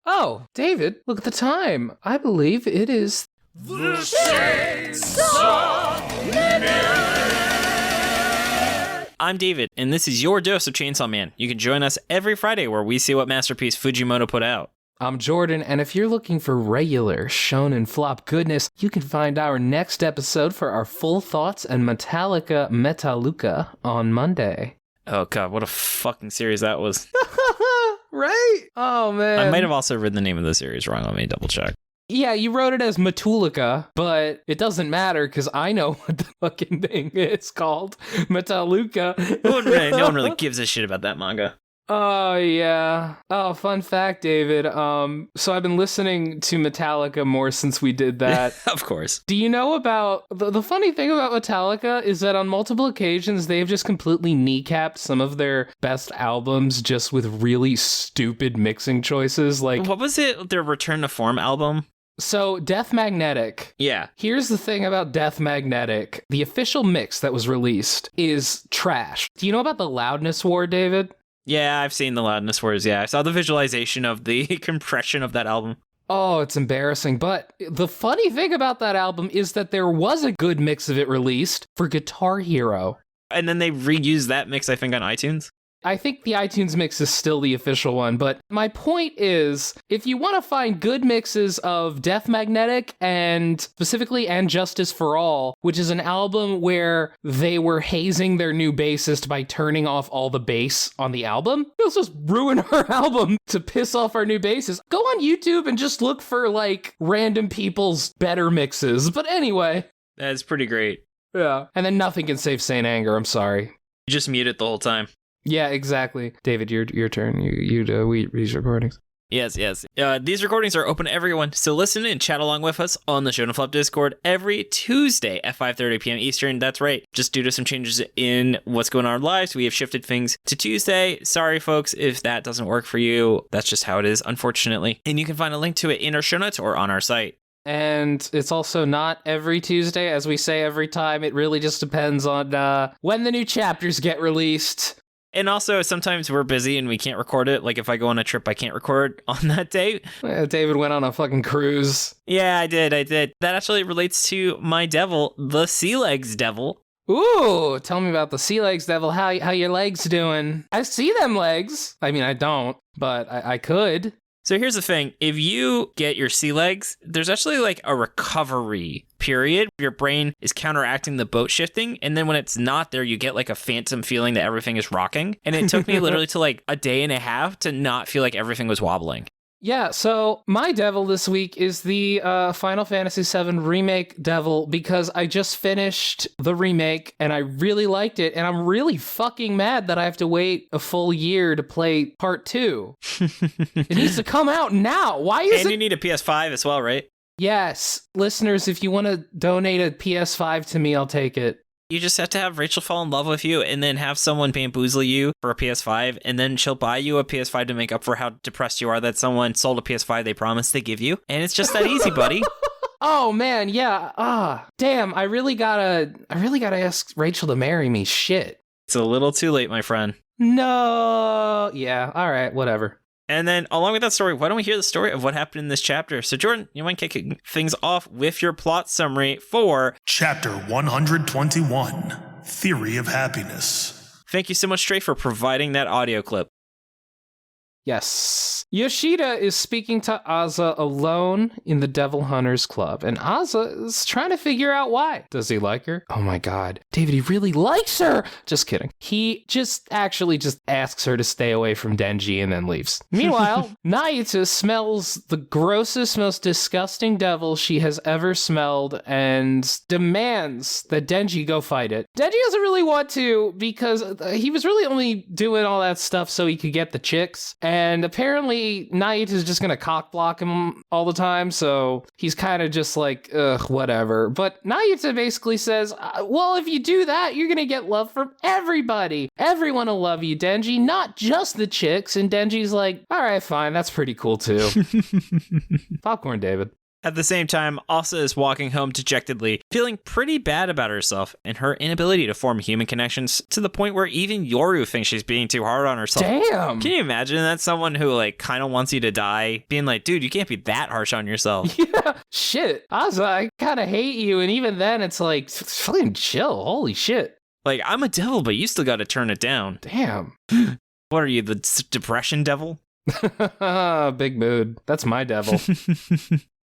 Oh, David, look at the time. I believe it is The Chainsaw Minute! I'm David, and this is your dose of Chainsaw Man. You can join us every Friday where we see what masterpiece Fujimoto put out. I'm Jordan, and if you're looking for regular Shonen Flop goodness, you can find our next episode for our full thoughts and Metallica on Monday. Oh god, what a fucking series that was. Right? Oh, man. I might have also read the name of the series wrong. Let me double check. Yeah, you wrote it as Metallica, but it doesn't matter because I know what the fucking thing is called. Metallica. No one really gives a shit about that manga. Oh, yeah. Oh, fun fact, David. So I've been listening to Metallica more since we did that. Of course. Do you know about... The funny thing about Metallica is that on multiple occasions, they've just completely kneecapped some of their best albums just with really stupid mixing choices. Like, What was it? Their Return to Form album? so Death Magnetic. Yeah. Here's the thing about Death Magnetic. The official mix that was released is trash. Do you know about the loudness war, David? Yeah, I've seen the loudness wars. Yeah, I saw the visualization of the compression of that album. Oh, it's embarrassing. But the funny thing about that album is that there was a good mix of it released for Guitar Hero. And then they reused that mix, I think, on iTunes. I think the iTunes mix is still the official one, but my point is, if you want to find good mixes of Death Magnetic and specifically And Justice for All, which is an album where they were hazing their new bassist by turning off all the bass on the album, let's just ruin our album to piss off our new bassist. Go on YouTube and just look for, like, random people's better mixes. But anyway. That's pretty great. Yeah. And then Nothing Can Save Saint Anger, I'm sorry. You just mute it the whole time. Yeah, exactly. David, your turn. You do these recordings. Yes. These recordings are open to everyone, so listen and chat along with us on the Shonen Flop Discord every Tuesday at 5:30 p.m. Eastern. That's right. Just due to some changes in what's going on in our lives, we have shifted things to Tuesday. Sorry, folks, if that doesn't work for you. That's just how it is, unfortunately. And you can find a link to it in our show notes or on our site. And it's also not every Tuesday, as we say every time. It really just depends on when the new chapters get released. And also, sometimes we're busy and we can't record it. Like, if I go on a trip, I can't record on that day. David went on a fucking cruise. Yeah, I did. That actually relates to my devil, the Sea Legs Devil. Ooh, tell me about the Sea Legs Devil. How your legs doing? I see them legs. I mean, I don't, but I could. So here's the thing. If you get your sea legs, there's actually like a recovery period. Your brain is counteracting the boat shifting. And then when it's not there, you get like a phantom feeling that everything is rocking. And it took me literally to like a day and a half to not feel like everything was wobbling. Yeah, so my devil this week is the Final Fantasy VII Remake devil because I just finished the remake and I really liked it, and I'm really fucking mad that I have to wait a full year to play part 2. It needs to come out now. Why is And you need a PS5 as well, right? Yes. Listeners, if you want to donate a PS5 to me, I'll take it. You just have to have Rachel fall in love with you and then have someone bamboozle you for a PS5, and then she'll buy you a PS5 to make up for how depressed you are that someone sold a PS5 they promised to give you. And it's just that easy, buddy. Oh man, yeah. Damn, I really gotta ask Rachel to marry me. Shit. It's a little too late, my friend. No. Yeah, all right, whatever. And then, along with that story, why don't we hear the story of what happened in this chapter? So, Jordan, you mind kicking things off with your plot summary for Chapter 121, Theory of Happiness. Thank you so much, Tre, for providing that audio clip. Yes. Yoshida is speaking to Aza alone in the Devil Hunters Club, and Aza is trying to figure out why. Does he like her? Oh my god. David, he really likes her! Just kidding. He just asks her to stay away from Denji and then leaves. Meanwhile, Nayuta smells the grossest, most disgusting devil she has ever smelled and demands that Denji go fight it. Denji doesn't really want to because he was really only doing all that stuff so he could get the chicks. And apparently, Nayuta is just going to cock block him all the time, so he's kind of just like, ugh, whatever. But Nayuta basically says, well, if you do that, you're going to get love from everybody. Everyone will love you, Denji, not just the chicks. And Denji's like, all right, fine, that's pretty cool too. Popcorn, David. At the same time, Asa is walking home dejectedly, feeling pretty bad about herself and her inability to form human connections to the point where even Yoru thinks she's being too hard on herself. Damn. Can you imagine that? Someone who like kind of wants you to die being like, dude, you can't be that harsh on yourself. Yeah. Shit. Asa, I kind of hate you. And even then, it's like, fucking chill. Holy shit. Like, I'm a devil, but you still got to turn it down. Damn. What are you, the depression devil? Big mood. That's my devil.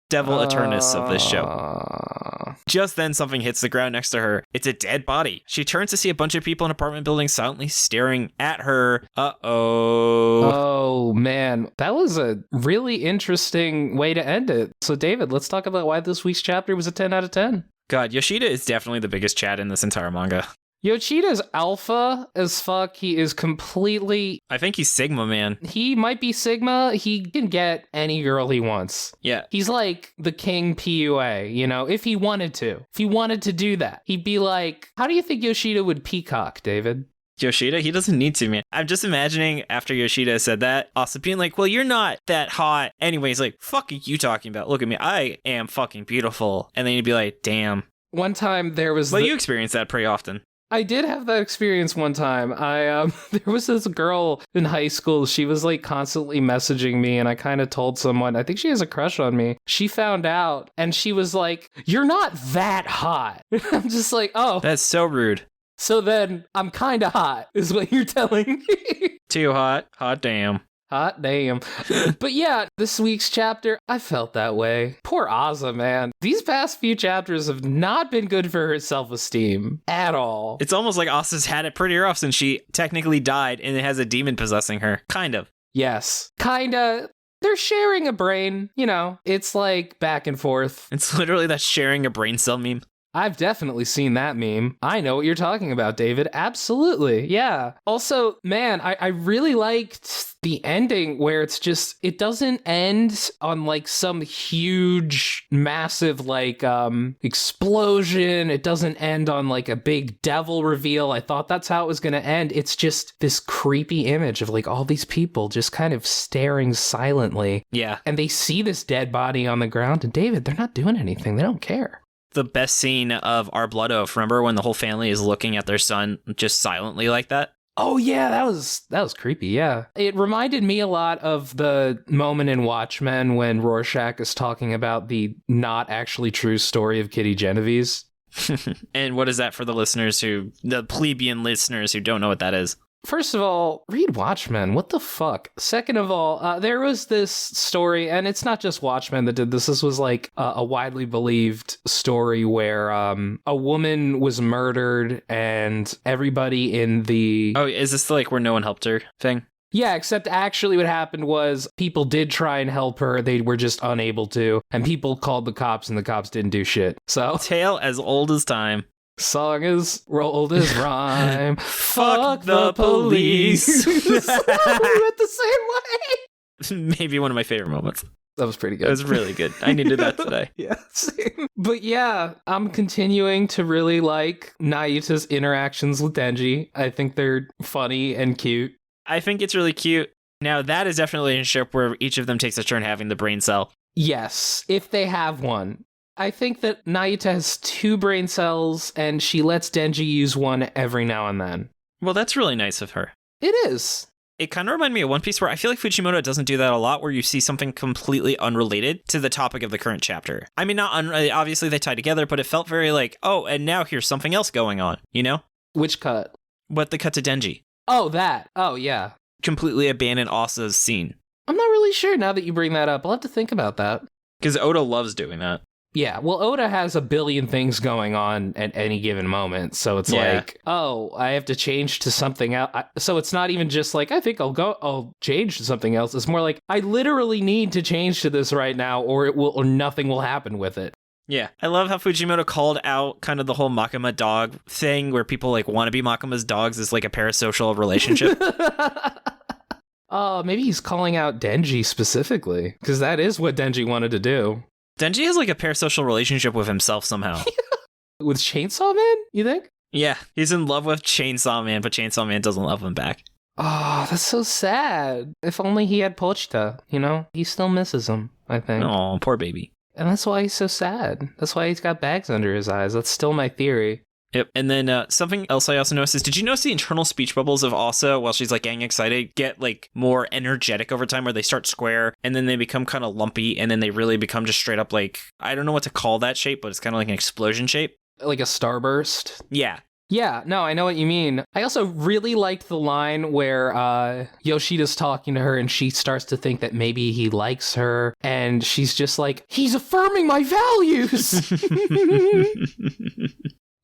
Devil Eternus of this show. Just then, something hits the ground next to her. It's a dead body. She turns to see a bunch of people in apartment buildings silently staring at her. Uh-oh. Oh, man. That was a really interesting way to end it. So, David, let's talk about why this week's chapter was a 10 out of 10. God, Yoshida is definitely the biggest Chad in this entire manga. Yoshida's alpha as fuck. He is completely... I think he's Sigma, man. He might be Sigma. He can get any girl he wants. Yeah. He's like the king PUA, you know, if he wanted to. If he wanted to do that, he'd be like, how do you think Yoshida would peacock, David? Yoshida, he doesn't need to, man. I'm just imagining after Yoshida said that, also being like, well, you're not that hot. Anyway, he's like, fuck are you talking about? Look at me. I am fucking beautiful. And then you'd be like, damn. One time there was... Well, you experience that pretty often. I did have that experience one time. There was this girl in high school. She was like constantly messaging me, and I kind of told someone, I think she has a crush on me. She found out, and she was like, you're not that hot. I'm just like, oh. That's so rude. So then I'm kind of hot, is what you're telling me. Too hot. Hot damn. Hot damn. But yeah, this week's chapter, I felt that way. Poor Asa, man. These past few chapters have not been good for her self-esteem at all. It's almost like Asa's had it pretty rough since she technically died and it has a demon possessing her. Kind of. Yes. Kinda. They're sharing a brain, you know. It's like back and forth. It's literally that sharing a brain cell meme. I've definitely seen that meme. I know what you're talking about, David. Absolutely. Yeah. Also, man, I really liked the ending where it's just, it doesn't end on like some huge, massive like explosion. It doesn't end on like a big devil reveal. I thought that's how it was going to end. It's just this creepy image of like all these people just kind of staring silently. Yeah. And they see this dead body on the ground. And David, they're not doing anything. They don't care. The best scene of Our Blood Oath, remember when the whole family is looking at their son just silently like that? Oh yeah, that was creepy, yeah. It reminded me a lot of the moment in Watchmen when Rorschach is talking about the not actually true story of Kitty Genovese. And what is that for the plebeian listeners who don't know what that is? First of all, read Watchmen. What the fuck? Second of all, there was this story, and it's not just Watchmen that did this. This was like a widely believed story where a woman was murdered and everybody in the... Oh, is this like where no one helped her thing? Yeah, except actually what happened was people did try and help her. They were just unable to. And people called the cops and the cops didn't do shit. So... Tale as old as time. Song is old as rhyme. Fuck the police. We went the same way. Maybe one of my favorite moments. That was pretty good. It was really good. I needed that today. Yeah, same. But yeah, I'm continuing to really like Nayuta's interactions with Denji. I think they're funny and cute. I think it's really cute. Now, that is definitely a ship where each of them takes a turn having the brain cell. Yes, if they have one. I think that Nayuta has 2 brain cells, and she lets Denji use one every now and then. Well, that's really nice of her. It is. It kind of reminded me of One Piece, where I feel like Fujimoto doesn't do that a lot, where you see something completely unrelated to the topic of the current chapter. I mean, obviously they tie together, but it felt very like, oh, and now here's something else going on, you know? Which cut? What, the cut to Denji. Oh, that. Oh, yeah. Completely abandon Asa's scene. I'm not really sure now that you bring that up. I'll have to think about that. Because Oda loves doing that. Yeah, well, Oda has a billion things going on at any given moment, so it's like, oh, I have to change to something else. So it's not even just like, I think I'll change to something else. It's more like, I literally need to change to this right now, or nothing will happen with it. Yeah, I love how Fujimoto called out kind of the whole Makima dog thing, where people like want to be Makima's dogs as like a parasocial relationship. Oh, maybe he's calling out Denji specifically, because that is what Denji wanted to do. Denji has like a parasocial relationship with himself somehow. With Chainsaw Man, you think? Yeah, he's in love with Chainsaw Man, but Chainsaw Man doesn't love him back. Oh, that's so sad. If only he had Pochita, you know? He still misses him, I think. Oh, poor baby. And that's why he's so sad. That's why he's got bags under his eyes. That's still my theory. Yep. And then something else I also noticed is, did you notice the internal speech bubbles of Asa, while she's like getting excited, get like more energetic over time, where they start square and then they become kind of lumpy and then they really become just straight up like, I don't know what to call that shape, but it's kind of like an explosion shape. Like a starburst? Yeah. Yeah, no, I know what you mean. I also really liked the line where Yoshida's talking to her and she starts to think that maybe he likes her. And she's just like, he's affirming my values.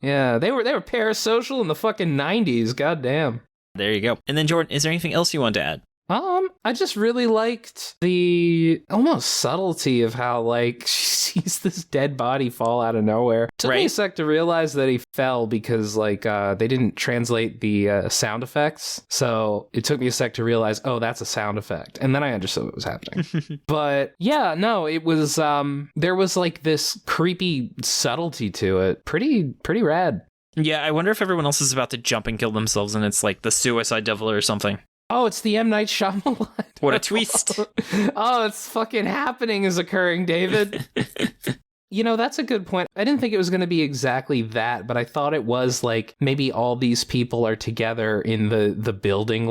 Yeah, they were parasocial in the fucking 90s. Goddamn. There you go. And then, Jordan, is there anything else you want to add? I just really liked the almost subtlety of how, like, she sees this dead body fall out of nowhere. Took me a sec to realize that he fell because, like, they didn't translate the sound effects. So it took me a sec to realize, oh, that's a sound effect. And then I understood what was happening. But yeah, no, it was, there was like this creepy subtlety to it. Pretty rad. Yeah, I wonder if everyone else is about to jump and kill themselves and it's like the suicide devil or something. Oh, it's the M. Night Shyamalan. What a twist. Oh, it's fucking happening is occurring, David. You know, that's a good point. I didn't think it was going to be exactly that, but I thought it was like maybe all these people are together in the building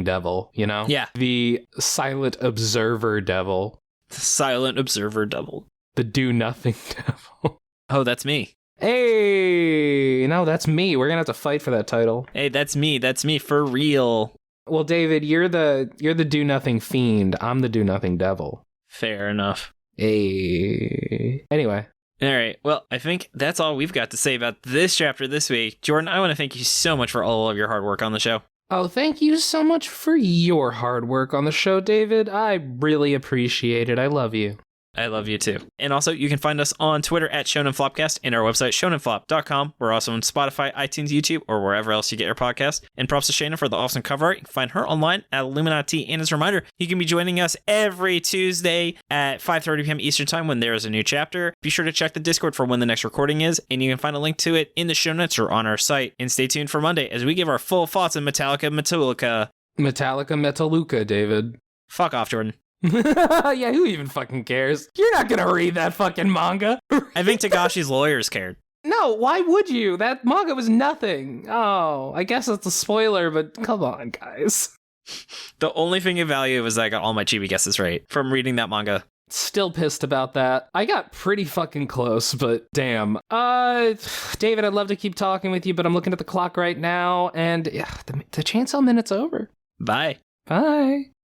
devil, you know? Yeah. The silent observer devil. The silent observer devil. The do nothing devil. Oh, that's me. Hey, no, that's me. We're going to have to fight for that title. Hey, that's me. That's me for real. Well, David, you're the do nothing fiend. I'm the do nothing devil. Fair enough. Hey. Anyway. All right. Well, I think that's all we've got to say about this chapter this week. Jordan, I want to thank you so much for all of your hard work on the show. Oh, thank you so much for your hard work on the show, David. I really appreciate it. I love you. I love you too. And also, you can find us on Twitter at Shonen Flopcast and our website, shonenflop.com. We're also on Spotify, iTunes, YouTube, or wherever else you get your podcast. And props to Shannon for the awesome cover art. You can find her online at illuminyatea. And as a reminder, you can be joining us every Tuesday at 5:30 p.m. Eastern Time when there is a new chapter. Be sure to check the Discord for when the next recording is, and you can find a link to it in the show notes or on our site. And stay tuned for Monday as we give our full thoughts on Metallica. Metallica, David. Fuck off, Jordan. Yeah, who even fucking cares? You're not gonna read that fucking manga. I think Tagashi's lawyers cared. No, why would you? That manga was nothing. Oh, I guess it's a spoiler, but come on, guys. The only thing of value was that I got all my chibi guesses right from reading that manga. Still pissed about that. I got pretty fucking close, but damn. David, I'd love to keep talking with you, but I'm looking at the clock right now, and yeah, the Chainsaw Minute's over. Bye. Bye.